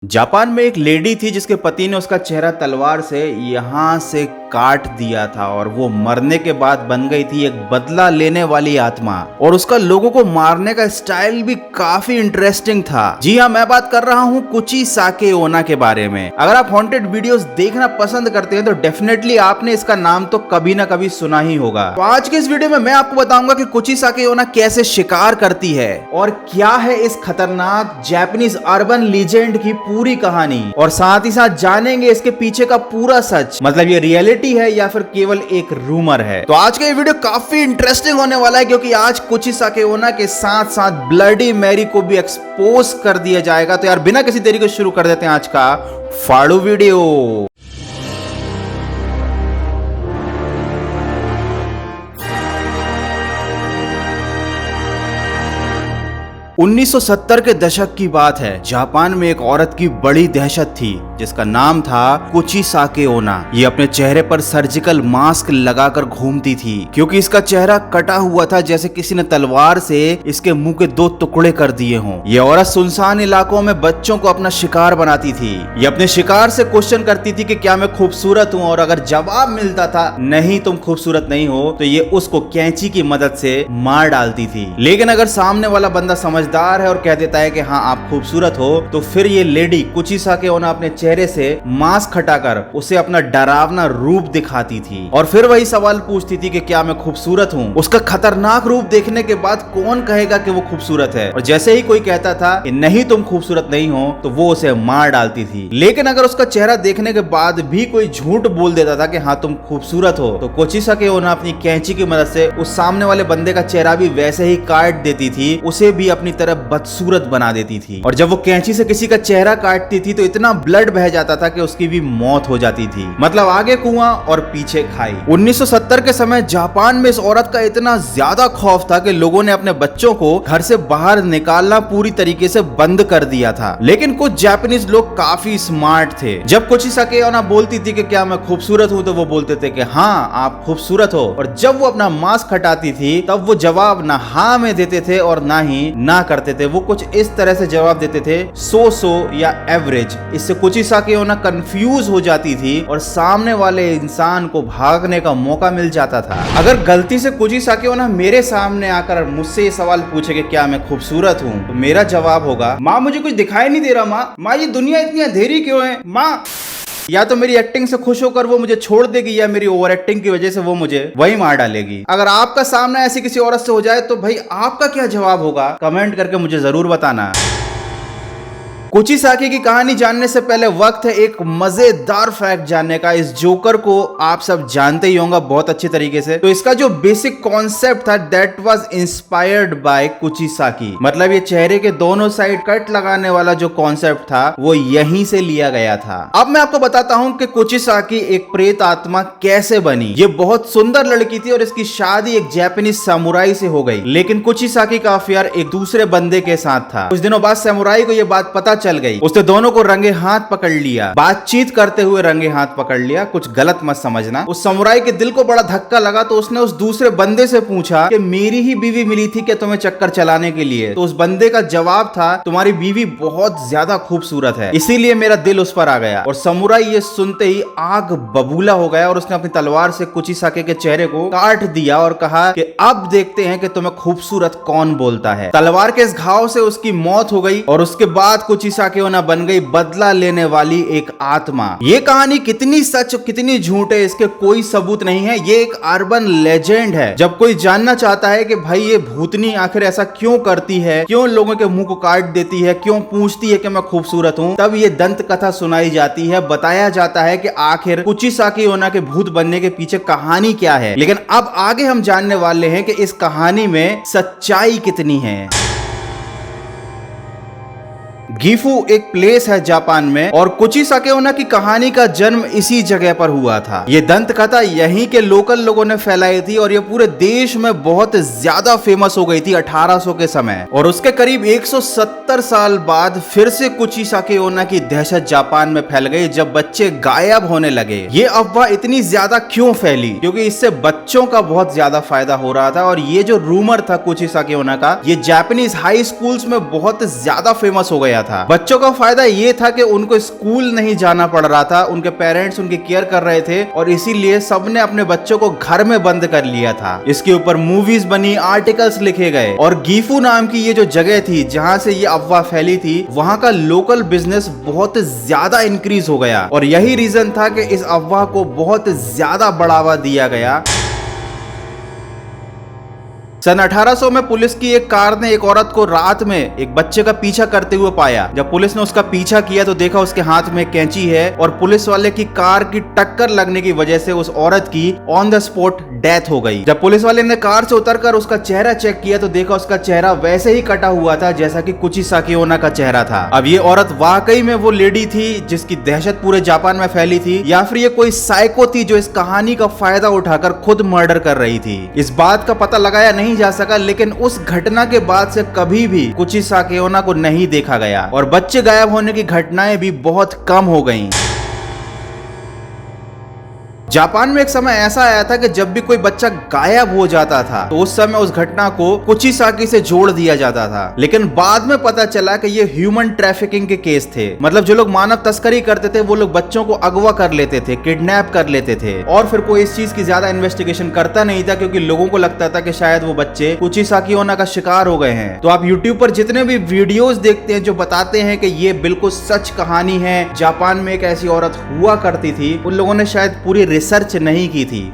Japan में एक lady थी जिसके पति ने उसका चेहरा तलवार से यहाँ से काट दिया था और वो मरने के बाद बन गई थी एक बदला लेने वाली आत्मा। और उसका लोगों को मारने का स्टाइल भी काफी इंटरेस्टिंग था। जी हाँ, मैं बात कर रहा हूँ कुचिसाके ओना के बारे में। अगर आप हॉन्टेड वीडियोस देखना पसंद करते हैं तो डेफिनेटली आपने इसका नाम तो कभी ना कभी सुना ही होगा। तो आज के इस वीडियो में मैं आपको बताऊंगा कि कुचिसाके ओना कैसे शिकार करती है और क्या है इस खतरनाक जापानीज अर्बन लीजेंड की पूरी कहानी, और साथ ही साथ जानेंगे इसके पीछे का पूरा सच, मतलब ये रियलिटी है या फिर केवल एक रूमर है। तो आज का ये वीडियो काफी इंटरेस्टिंग होने वाला है क्योंकि आज कुचिसाके ओना के साथ साथ ब्लडी मैरी को भी एक्सपोज कर दिया जाएगा। तो यार बिना किसी देरी को शुरू कर देते हैं आज का फाड़ू वीडियो। 1970 के दशक की बात है। जापान में एक औरत की बड़ी दहशत थी जिसका नाम था कुचिसाके ओना। ये अपने चेहरे पर सर्जिकल मास्क लगाकर घूमती थी क्योंकि इसका चेहरा कटा हुआ था जैसे किसी ने तलवार से इसके मुंह के 2 टुकड़े कर दिए हों। ये औरत सुनसान इलाकों में बच्चों को अपना शिकार बनाती थी। ये अपने शिकार से क्वेश्चन करती थी कि क्या मैं खूबसूरत हूँ, और अगर जवाब मिलता था नहीं तुम खूबसूरत नहीं हो तो ये उसको कैंची की मदद से मार डालती थी। लेकिन अगर सामने वाला बंदा समझदार है और कह देता है कि हाँ आप खूबसूरत हो, तो फिर ये लेडी कुचिसाके ओना अपने चेहरे से मास्क हटाकर उसे अपना डरावना रूप दिखाती थी और फिर वही सवाल पूछती थी कि क्या मैं खूबसूरत हूँ। उसका खतरनाक रूप देखने के बाद कौन कहेगा कि वो खूबसूरत है, और जैसे ही कोई कहता था कि नहीं तुम खूबसूरत नहीं हो तो वो उसे मार डालती थी। लेकिन अगर उसका चेहरा देखने के बाद भी कोई झूठ बोल देता था कि हाँ तुम खूबसूरत हो, तो कुचिसाके ओना अपनी कैंची की मदद से उस सामने वाले बंदे का चेहरा भी वैसे ही काट देती थी, उसे भी अपनी तरफ बदसूरत बना देती थी। और जब वो कैंची से किसी का चेहरा काटती थी तो इतना ब्लड बह जाता था कि उसकी भी मौत हो जाती थी। मतलब आगे कुआं और पीछे खाई। 1970 के समय जापान में इस औरत का इतना ज्यादा खौफ था कि लोगों ने अपने बच्चों को घर से बाहर निकालना पूरी तरीके से बंद कर दिया था। लेकिन कुछ जापानीज लोग काफी स्मार्ट थे। जब कुचिसाके ओना बोलती थी कि क्या मैं खूबसूरत हूं, तो वो बोलते थे कि हाँ आप खूबसूरत हो। और जब वो अपना मास्क हटाती थी तब वो जवाब ना हाँ में देते थे और ना ही ना करते थे। वो कुछ इस तरह से जवाब देते थे, सो या एवरेज। इससे कुचिसाके ओना कंफ्यूज हो जाती थी और सामने वाले इंसान को भागने का मौका मिल जाता था। अगर गलती से कुचिसाके ओना मेरे सामने आकर मुझसे ये सवाल पूछे कि क्या मैं खूबसूरत हूँ, तो मेरा जवाब होगा माँ मुझे कुछ दिखाई नहीं दे रहा। माँ ये दुनिया इतनी अंधेरी क्यों है माँ। या तो मेरी एक्टिंग से खुश होकर वो मुझे छोड़ देगी या मेरी ओवर एक्टिंग की वजह से वो मुझे वही मार डालेगी। अगर आपका सामना ऐसी किसी औरत से हो जाए तो भाई आपका क्या जवाब होगा, कमेंट करके मुझे जरूर बताना। कुचिसाके की कहानी जानने से पहले वक्त है एक मजेदार फैक्ट जानने का। इस जोकर को आप सब जानते ही होंगे बहुत अच्छे तरीके से। तो इसका जो बेसिक कॉन्सेप्ट था दैट वाज इंस्पायर्ड बाय कुचिसाकी। मतलब ये चेहरे के दोनों साइड कट लगाने वाला जो कॉन्सेप्ट था वो यहीं से लिया गया था। अब मैं आपको बताता हूं कि कुचिसाकी एक प्रेत आत्मा कैसे बनी। ये बहुत सुंदर लड़की थी और इसकी शादी एक जापानीज समुराई से हो गई। लेकिन कुचिसाकी का अफेयर एक दूसरे बंदे के साथ था। कुछ दिनों बाद समुराई को यह बात पता चल गई। उसने दोनों को रंगे हाथ पकड़ लिया, बातचीत करते हुए रंगे हाथ पकड़ लिया। कुछ गलत मत समझना। उस समुराई के दिल को बड़ा धक्का लगा तो उसने उस दूसरे बंदे से पूछा कि मेरी ही बीवी मिली थी क्या तुम्हें चक्कर चलाने के लिए। तो उस बंदे का जवाब था तुम्हारी बीवी बहुत ज्यादा खूबसूरत है इसीलिए मेरा दिल उस पर आ गया। और समुराई ये सुनते ही आग बबूला हो गया और उसने अपनी तलवार से कुचिसाके के चेहरे को काट दिया और कहा कि अब देखते हैं कि तुम्हें खूबसूरत कौन बोलता है। तलवार के इस घाव से उसकी मौत हो गई और उसके बाद कुचिसाके ओना बन गई बदला लेने वाली एक आत्मा। ये कहानी कितनी सच कितनी झूठ है इसके कोई सबूत नहीं है। ये एक अर्बन लेजेंड है। जब कोई जानना चाहता है कि भाई ये भूतनी आखिर ऐसा क्यों करती है, क्यों लोगों के मुंह को काट देती है, क्यों पूछती है कि मैं खूबसूरत हूं, तब ये दंत कथा सुनाई जाती है। बताया जाता है कि आखिर कुचिसाके ओना के भूत बनने के पीछे कहानी क्या है। लेकिन अब आगे हम जानने वाले हैं कि इस कहानी में सच्चाई कितनी है। गिफू एक प्लेस है जापान में और कुचिसाके ओना की कहानी का जन्म इसी जगह पर हुआ था। ये दंत कथा यहीं के लोकल लोगों ने फैलाई थी और ये पूरे देश में बहुत ज्यादा फेमस हो गई थी 1800 के समय। और उसके करीब 170 साल बाद फिर से कुचिसाके ओना की दहशत जापान में फैल गई जब बच्चे गायब होने लगे। ये अफवाह इतनी ज्यादा क्यों फैली, क्योंकि इससे बच्चों का बहुत ज्यादा फायदा हो रहा था। और ये जो रूमर था कुचिसाके ओना का, ये जापानीज हाई स्कूल्स में बहुत ज्यादा फेमस हो गया गया था। बच्चों का फायदा ये था कि उनको स्कूल नहीं जाना पड़ रहा था, उनके पेरेंट्स उनकी केयर कर रहे थे और इसीलिए सबने अपने बच्चों को घर में बंद कर लिया था। इसके ऊपर मूवीज बनी, आर्टिकल्स लिखे गए और गीफू नाम की ये जो जगह थी जहां से ये अफवाह फैली थी, वहां का लोकल बिजनेस बहुत ज्यादा इंक्रीज हो गया और यही रीजन था कि इस अफवाह को बहुत ज्यादा बढ़ावा दिया गया। सन 1800 में पुलिस की एक कार ने एक औरत को रात में एक बच्चे का पीछा करते हुए पाया। जब पुलिस ने उसका पीछा किया तो देखा उसके हाथ में कैंची है और पुलिस वाले की कार की टक्कर लगने की वजह से उस औरत की ऑन द स्पॉट डेथ हो गई। जब पुलिस वाले ने कार से उतरकर उसका चेहरा चेक किया तो देखा उसका चेहरा वैसे ही कटा हुआ था जैसा कि कुची साकेओना का चेहरा था। अब ये औरत वाकई में वो लेडी थी जिसकी दहशत पूरे जापान में फैली थी या फिर ये कोई साइको थी जो इस कहानी का फायदा उठाकर खुद मर्डर कर रही थी। इस बात का पता लगाया नहीं जा सका, लेकिन उस घटना के बाद से कभी भी कुची साकेओना को नहीं देखा गया और बच्चे गायब होने की घटनाएं भी बहुत कम हो गईं। जापान में एक समय ऐसा आया था कि जब भी कोई बच्चा गायब हो जाता था तो उस समय उस घटना को कुचिसाकी से जोड़ दिया जाता था, लेकिन बाद में पता चला कि ये ह्यूमन ट्रैफिकिंग के केस थे। मतलब जो लोग मानव तस्करी करते थे वो लोग बच्चों को अगवा कर लेते थे, किडनैप कर लेते थे और फिर कोई इस चीज की ज्यादा इन्वेस्टिगेशन करता नहीं था क्योंकि लोगों को लगता था कि शायद वो बच्चे कुचिसाकीओना का शिकार हो गए हैं। तो आप यूट्यूब पर जितने भी वीडियोस देखते हैं जो बताते हैं कि ये बिल्कुल सच कहानी है, जापान में एक ऐसी औरत हुआ करती थी, उन लोगों ने शायद पूरी रिसर्च नहीं की थी।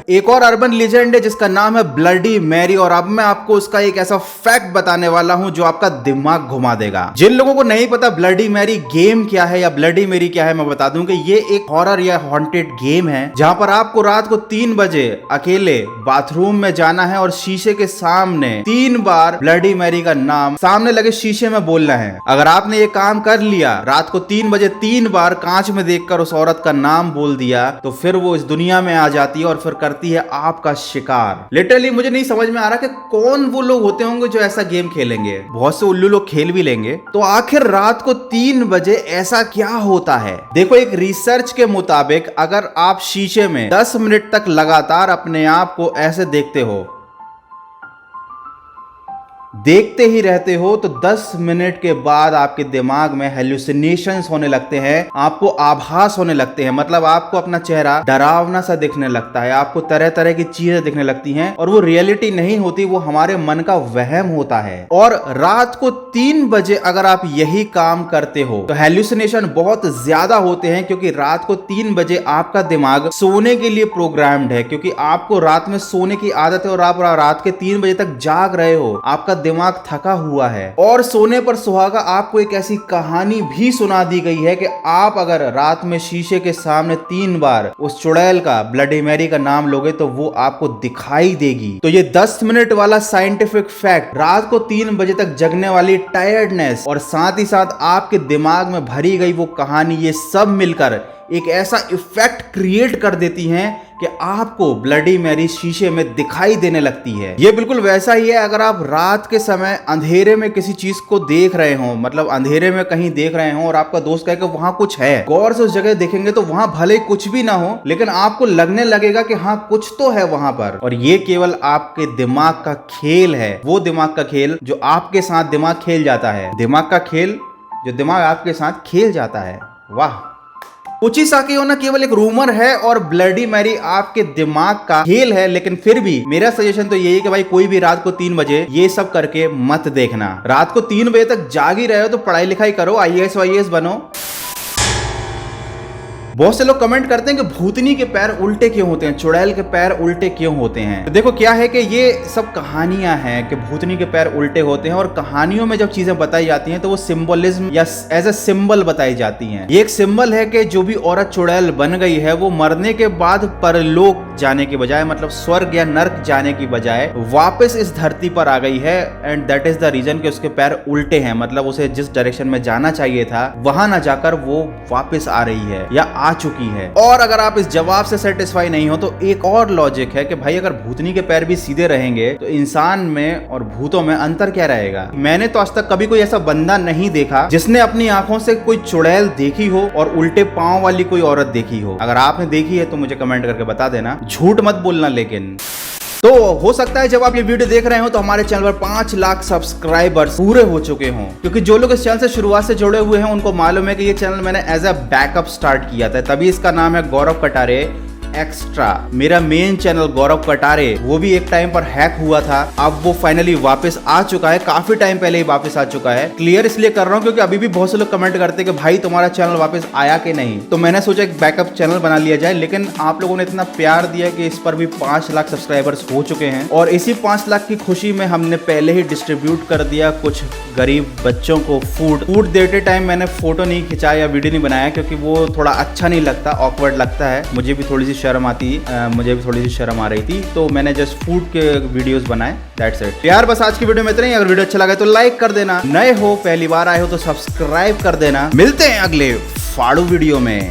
एक और अर्बन लीजेंड है जिसका नाम है ब्लडी मैरी और अब मैं आपको उसका एक ऐसा फैक्ट बताने वाला हूं जो आपका दिमाग घुमा देगा। जिन लोगों को नहीं पता ब्लडी मैरी गेम क्या है या ब्लडी मैरी क्या है, मैं बता दूं कि ये एक हॉरर या हॉन्टेड गेम है जहां पर आपको रात को 3 बजे अकेले बाथरूम में जाना है और शीशे के सामने 3 बार ब्लडी मैरी का नाम सामने लगे शीशे में बोलना है। अगर आपने ये काम कर लिया, रात को 3 बजे 3 बार कांच में देखकर उस औरत का नाम बोल दिया, तो फिर वो इस दुनिया में आ जाती है और फिर करती है आपका शिकार। लिटरली मुझे नहीं समझ में आ रहा कि कौन वो लोग होते होंगे जो ऐसा गेम खेलेंगे। बहुत से उल्लू लोग खेल भी लेंगे। तो आखिर रात को 3 बजे ऐसा क्या होता है? देखो, एक रिसर्च के मुताबिक अगर आप शीशे में 10 मिनट तक लगातार अपने आप को ऐसे देखते ही रहते हो तो 10 मिनट के बाद आपके दिमाग में हेलुसिनेशंस होने लगते हैं, आपको आभास होने लगते हैं। मतलब आपको अपना चेहरा डरावना सा दिखने लगता है, आपको तरह तरह की चीजें दिखने लगती हैं और वो रियलिटी नहीं होती, वो हमारे मन का वहम होता है। और रात को 3 बजे अगर आप यही काम करते हो तो हेलुसिनेशन बहुत ज्यादा होते हैं क्योंकि रात को 3 बजे आपका दिमाग सोने के लिए प्रोग्राम्ड है, क्योंकि आपको रात में सोने की आदत है और आप रात के 3 बजे तक जाग रहे हो, आपका दिमाग थका हुआ है। और सोने पर सुहागा आपको एक ऐसी कहानी भी सुना दी गई है कि आप अगर रात में शीशे के सामने 3 बार उस चुड़ैल का ब्लडी मैरी का नाम लोगे तो वो आपको दिखाई देगी। तो ये 10 मिनट वाला साइंटिफिक फैक्ट रात को 3 बजे तक जगने वाली टायर्डनेस और साथ ही साथ आपके दिमाग में भरी गई वो कहानी, ये सब मिलकर एक ऐसा इफेक्ट क्रिएट कर देती हैं कि आपको ब्लडी मैरी शीशे में दिखाई देने लगती है। ये बिल्कुल वैसा ही है अगर आप रात के समय अंधेरे में किसी चीज को देख रहे हो, मतलब अंधेरे में कहीं देख रहे हो और आपका दोस्त कहे कि वहां कुछ है, गौर से उस जगह देखेंगे तो वहां भले कुछ भी ना हो लेकिन आपको लगने लगेगा कि हाँ कुछ तो है वहां पर। और ये केवल आपके दिमाग का खेल है, वो दिमाग का खेल जो आपके साथ दिमाग खेल जाता है, दिमाग का खेल जो दिमाग आपके साथ खेल जाता है। वाह। कुचिसाकीओना केवल एक रूमर है और ब्लडी मैरी आपके दिमाग का खेल है, लेकिन फिर भी मेरा सजेशन तो यही है कि भाई कोई भी रात को 3 बजे ये सब करके मत देखना। रात को 3 बजे तक जाग ही रहे हो तो पढ़ाई लिखाई करो, IAS वाईएएस बनो। बहुत से लोग कमेंट करते हैं कि भूतनी के पैर उल्टे क्यों होते हैं, चुड़ैल के पैर उल्टे क्यों होते हैं। तो देखो क्या है कि ये सब कहानियां हैं कि भूतनी के पैर उल्टे होते हैं और कहानियों में जब चीजें बताई जाती हैं तो वो सिंबलिज्म या एज ए सिंबल बताई जाती हैं। ये एक सिंबल है कि जो भी औरत चुड़ैल बन गई है वो मरने के बाद परलोक जाने की बजाय, मतलब स्वर्ग या नर्क जाने की बजाय वापस इस धरती पर आ गई है and that is the reason कि उसके पैर उल्टे हैं। मतलब उसे जिस डायरेक्शन में जाना चाहिए था वहां ना जाकर वो वापस आ रही है या आ चुकी है। और अगर आप इस जवाब से सेटिस्फाई नहीं हो तो एक और लॉजिक है कि भाई अगर भूतनी के पैर भी सीधे रहेंगे तो इंसान में और भूतों में अंतर क्या रहेगा। मैंने तो आज तक कभी कोई ऐसा बंदा नहीं देखा जिसने अपनी आंखों से कोई चुड़ैल देखी हो और उल्टे पांव वाली कोई औरत देखी हो। अगर आपने देखी है तो मुझे कमेंट करके बता देना, झूठ मत बोलना लेकिन। तो हो सकता है जब आप ये वीडियो देख रहे हो तो हमारे चैनल पर 5 लाख सब्सक्राइबर्स पूरे हो चुके हों, क्योंकि जो लोग इस चैनल से शुरुआत से जुड़े हुए हैं उनको मालूम है कि ये चैनल मैंने एज अ बैकअप स्टार्ट किया था, तभी इसका नाम है गौरव कटारे एक्स्ट्रा। मेरा मेन चैनल गौरव कटारे वो भी एक टाइम पर हैक हुआ था, अब वो फाइनली वापस आ चुका है, काफी टाइम पहले ही वापस आ चुका है। क्लियर इसलिए कर रहा हूँ क्योंकि अभी भी बहुत से लोग कमेंट करते हैं कि भाई तुम्हारा चैनल वापस आया कि नहीं, तो मैंने सोचा एक बैकअप चैनल बना लिया जाए। लेकिन आप लोगों ने इतना प्यार दिया कि इस पर भी 5 लाख सब्सक्राइबर्स हो चुके हैं, और इसी 5 लाख की खुशी में हमने पहले ही डिस्ट्रीब्यूट कर दिया कुछ गरीब बच्चों को फूड देते टाइम मैंने फोटो नहीं खिंचाया या वीडियो नहीं बनाया, क्योंकि वो थोड़ा अच्छा नहीं लगता, ऑकवर्ड लगता है, मुझे भी थोड़ी सी शर्म आती मुझे भी थोड़ी सी शर्म आ रही थी, तो मैंने जस्ट फूड के वीडियोस बनाए, दैट्स इट यार। बस आज की वीडियो में इतना ही। अगर वीडियो अच्छा लगा तो लाइक कर देना, नए हो पहली बार आए हो तो सब्सक्राइब कर देना। मिलते हैं अगले फाड़ू वीडियो में।